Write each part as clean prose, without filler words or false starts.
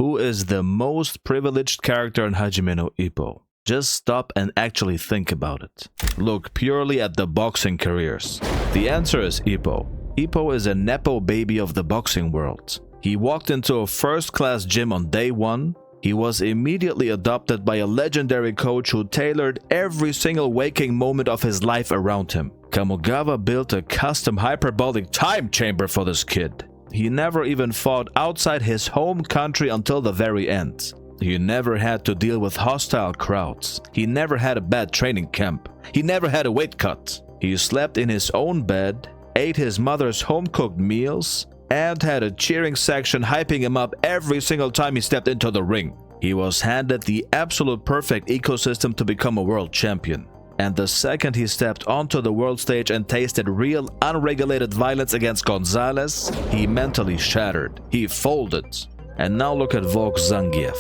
Who is the most privileged character in Hajime no Ippo? Just stop and actually think about it. Look purely at the boxing careers. The answer is Ippo. Ippo is a nepo baby of the boxing world. He walked into a first-class gym on day one. He was immediately adopted by a legendary coach who tailored every single waking moment of his life around him. Kamogawa built a custom hyperbolic time chamber for this kid. He never even fought outside his home country until the very end. He never had to deal with hostile crowds. He never had a bad training camp. He never had a weight cut. He slept in his own bed, ate his mother's home-cooked meals, and had a cheering section hyping him up every single time he stepped into the ring. He was handed the absolute perfect ecosystem to become a world champion. And the second he stepped onto the world stage and tasted real, unregulated violence against Gonzalez, he mentally shattered. He folded. And now look at Vorg Zangief.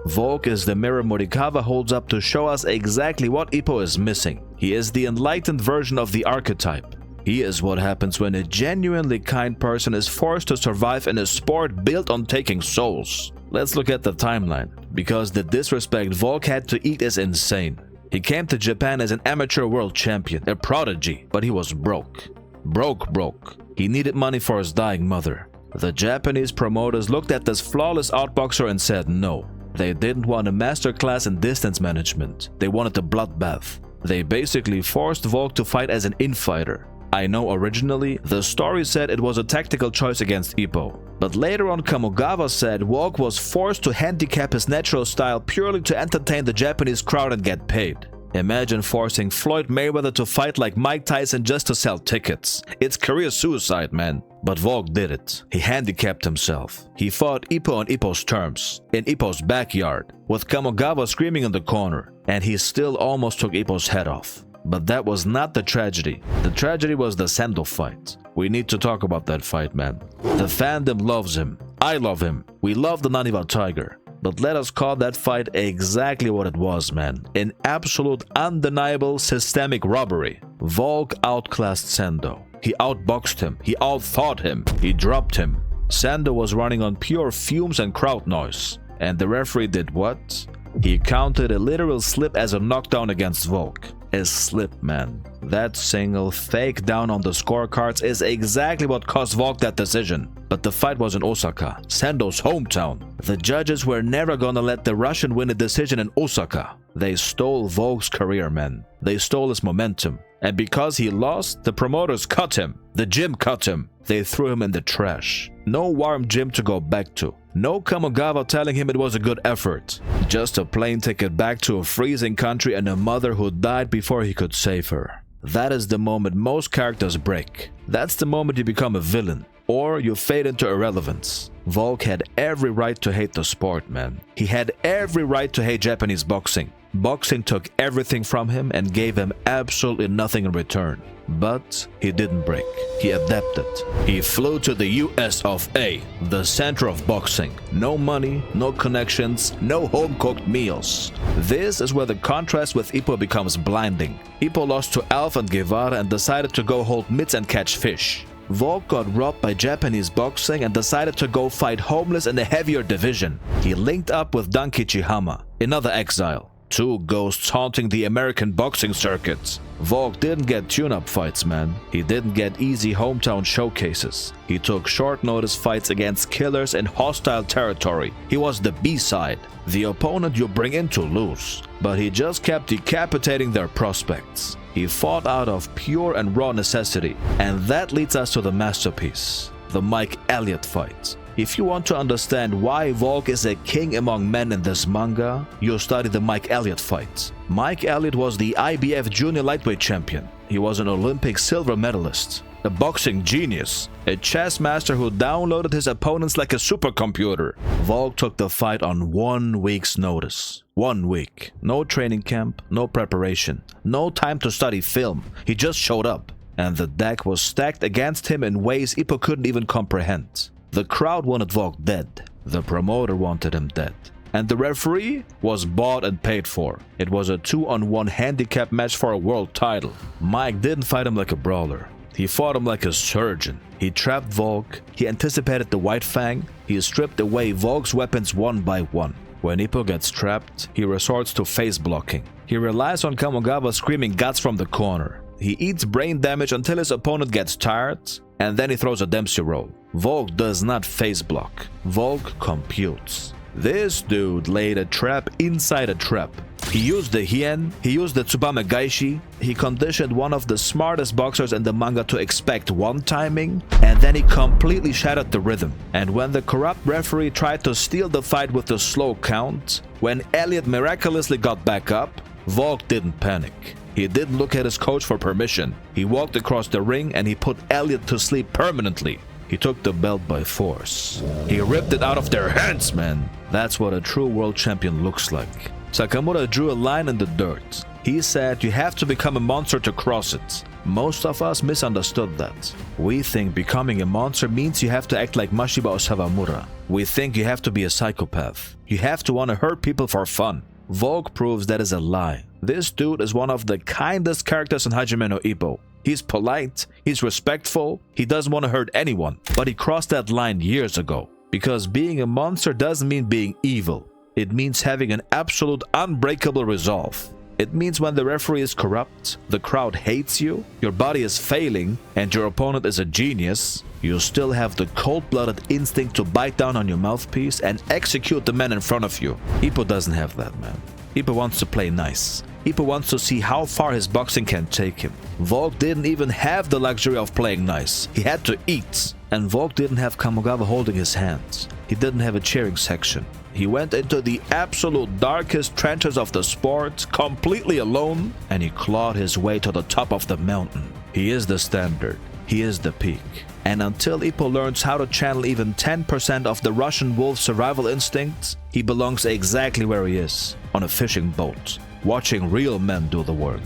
Volg is the mirror Morikawa holds up to show us exactly what Ippo is missing. He is the enlightened version of the archetype. He is what happens when a genuinely kind person is forced to survive in a sport built on taking souls. Let's look at the timeline, because the disrespect Volg had to eat is insane. He came to Japan as an amateur world champion, a prodigy, but he was broke. Broke. He needed money for his dying mother. The Japanese promoters looked at this flawless outboxer and said no. They didn't want a masterclass in distance management. They wanted a bloodbath. They basically forced Volg to fight as an infighter. I know originally, the story said it was a tactical choice against Ippo. But later on, Kamogawa said Volg was forced to handicap his natural style purely to entertain the Japanese crowd and get paid. Imagine forcing Floyd Mayweather to fight like Mike Tyson just to sell tickets. It's career suicide, man. But Volg did it. He handicapped himself. He fought Ippo on Ippo's terms, in Ippo's backyard, with Kamogawa screaming in the corner, and he still almost took Ippo's head off. But that was not the tragedy. The tragedy was the Sendou fight. We need to talk about that fight, man. The fandom loves him. I love him. We love the Naniwa Tiger. But let us call that fight exactly what it was, man. An absolute, undeniable, systemic robbery. Volg outclassed Sendou. He outboxed him. He outthought him. He dropped him. Sendou was running on pure fumes and crowd noise. And the referee did what? He counted a literal slip as a knockdown against Volg. A slip, man. That single fake down on the scorecards is exactly what cost Volg that decision. But the fight was in Osaka, Sendou's hometown. The judges were never gonna let the Russian win a decision in Osaka. They stole Volg's career, man. They stole his momentum. And because he lost, the promoters cut him. The gym cut him. They threw him in the trash. No warm gym to go back to. No Kamogawa telling him it was a good effort. Just a plane ticket back to a freezing country and a mother who died before he could save her. That is the moment most characters break. That's the moment you become a villain. Or you fade into irrelevance. Volg had every right to hate the sport, man. He had every right to hate Japanese boxing. Boxing took everything from him and gave him absolutely nothing in return. But he didn't break. He adapted. He flew to the US of A, the center of boxing. No money, no connections, no home-cooked meals. This is where the contrast with Ippo becomes blinding. Ippo lost to Alf and Guevara and decided to go hold mitts and catch fish. Volg got robbed by Japanese boxing and decided to go fight homeless in a heavier division. He linked up with Dankichi Hama, another exile. Two ghosts haunting the American boxing circuits. Volg didn't get tune-up fights, man. He didn't get easy hometown showcases. He took short-notice fights against killers in hostile territory. He was the B-side, the opponent you bring in to lose. But he just kept decapitating their prospects. He fought out of pure and raw necessity. And that leads us to the masterpiece, the Mike Elliot fight. If you want to understand why Volg is a king among men in this manga, you'll study the Mike Elliot fight. Mike Elliot was the IBF junior lightweight champion. He was an Olympic silver medalist, a boxing genius, a chess master who downloaded his opponents like a supercomputer. Volg took the fight on 1 week's notice. 1 week. No training camp, no preparation, no time to study film. He just showed up. And the deck was stacked against him in ways Ippo couldn't even comprehend. The crowd wanted Volg dead. The promoter wanted him dead. And the referee was bought and paid for. It was a 2-on-1 handicap match for a world title. Mike didn't fight him like a brawler. He fought him like a surgeon. He trapped Volg, he anticipated the White Fang, he stripped away Volg's weapons one by one. When Ippo gets trapped, he resorts to face blocking. He relies on Kamogawa screaming guts from the corner. He eats brain damage until his opponent gets tired, and then he throws a Dempsey roll. Volg does not face block. Volg computes. This dude laid a trap inside a trap. He used the Hien, he used the Tsubame Gaishi, he conditioned one of the smartest boxers in the manga to expect one timing, and then he completely shattered the rhythm. And when the corrupt referee tried to steal the fight with the slow count, when Elliot miraculously got back up, Volg didn't panic. He didn't look at his coach for permission. He walked across the ring and he put Elliot to sleep permanently. He took the belt by force. He ripped it out of their hands, man. That's what a true world champion looks like. Sakamura drew a line in the dirt. He said you have to become a monster to cross it. Most of us misunderstood that. We think becoming a monster means you have to act like Mashiba or Sawamura. We think you have to be a psychopath. You have to want to hurt people for fun. Volg proves that is a lie. This dude is one of the kindest characters in Hajime no Ippo. He's polite, he's respectful, he doesn't want to hurt anyone. But he crossed that line years ago. Because being a monster doesn't mean being evil. It means having an absolute unbreakable resolve. It means when the referee is corrupt, the crowd hates you, your body is failing, and your opponent is a genius, you still have the cold-blooded instinct to bite down on your mouthpiece and execute the man in front of you. Ippo doesn't have that, man. Ippo wants to play nice. Ippo wants to see how far his boxing can take him. Volg didn't even have the luxury of playing nice. He had to eat. And Volg didn't have Kamogawa holding his hands. He didn't have a cheering section. He went into the absolute darkest trenches of the sport, completely alone, and he clawed his way to the top of the mountain. He is the standard. He is the peak. And until Ippo learns how to channel even 10% of the Russian wolf's survival instincts, he belongs exactly where he is, on a fishing boat, watching real men do the work.